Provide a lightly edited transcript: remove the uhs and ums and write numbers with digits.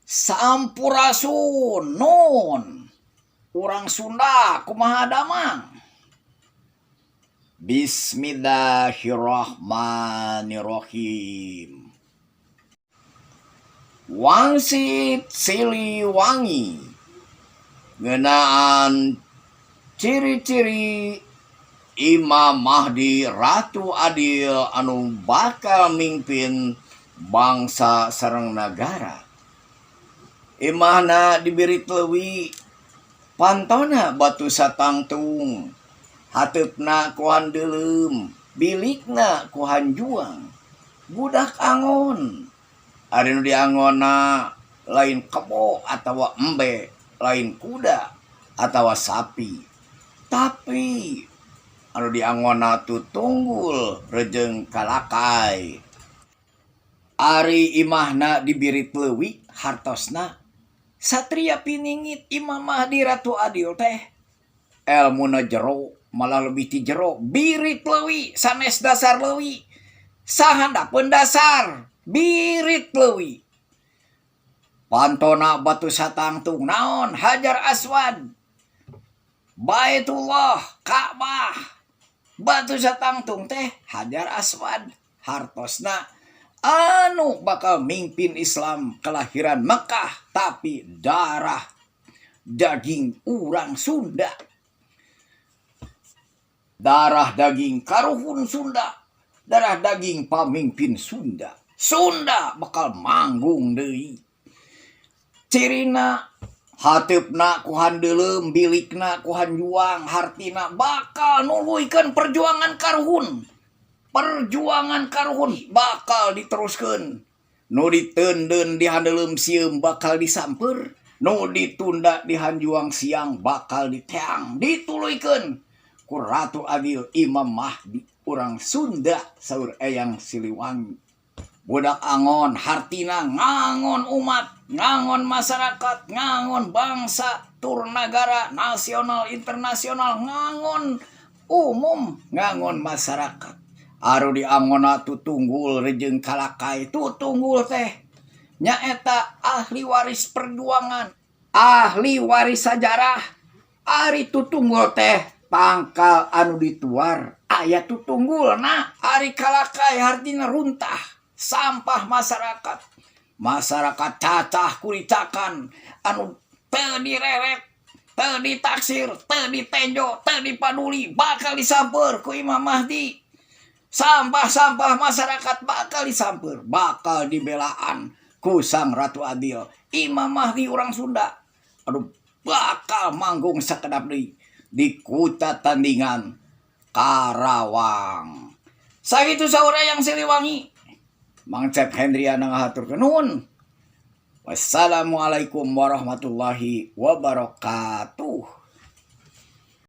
Sampurasun nun urang Sunda kumaha damang. Bismillahirrahmanirrahim. Wangsit Siliwangi ngeunaan ciri-ciri Imam Mahdi Ratu Adil anu bakal mimpin bangsa sareng negara. Imahna diberi leuwih, pantona batu satangtung, hateupna ku handeulem, bilikna ku hanjuang, budak angon. Ari nu diangonna lain kebo atawa embe, lain kuda atawa sapi. Tapi anu diangonna tutunggul rejeng kalakai. Ari imahna dibiri leuwih hartosna satria piningit Imam Mahdi Ratu Adil teh elmuna jero malah lebih ti jero birit leuwih sanes dasar leuwih sahandapeun dasar birit leuwih pantona batu satangtung naon Hajar Aswad Baitullah Ka'bah batu satangtung teh Hajar Aswad hartosna anu bakal mimpin Islam kelahiran Mekah tapi darah daging urang Sunda, darah daging karuhun Sunda, darah daging pamimpin Sunda. Sunda bakal manggung deui. Cirina hateupna ku handeulem, bilikna ku hanjuang, hartina bakal nuluikeun perjuangan karuhun. Perjuangan karuhun bakal diteruskeun. Nu diteundeun di handeulem sieum bakal disamper, nu ditunda di hanjuang siang bakal diteang, dituluykeun ku Ratu Adil Imam Mahdi urang Sunda saur Eyang Siliwangi. Budak angon hartina ngangon umat, ngangon masyarakat, ngangon bangsa, tur nagara, nasional, internasional, ngangon umum, ngangon masyarakat. Aru diangona tutunggul rejeng kalakai. Tutunggul teh nyaeta ahli waris perjuangan, ahli waris sejarah. Ari tutunggul teh tangkal anu dituar aya tutunggulna. Ari kalakai hartina runtah sampah masyarakat. Masyarakat cacah kuricakan anu teu direret, teu ditaksir, teu ditenjo, teu dipaduli bakal disamper ku Imam Mahdi. Sampah-sampah masyarakat bakal disamper, bakal dibelaan ku Sang Ratu Adil Imam Mahdi urang Sunda. Aduh, bakal manggung sakedap deui di Kuta Tandingan Karawang. Sakitu saur Eyang Siliwangi. Mang Cep Hendriana ngahaturkeun nuhun. Wassalamualaikum warahmatullahi wabarakatuh.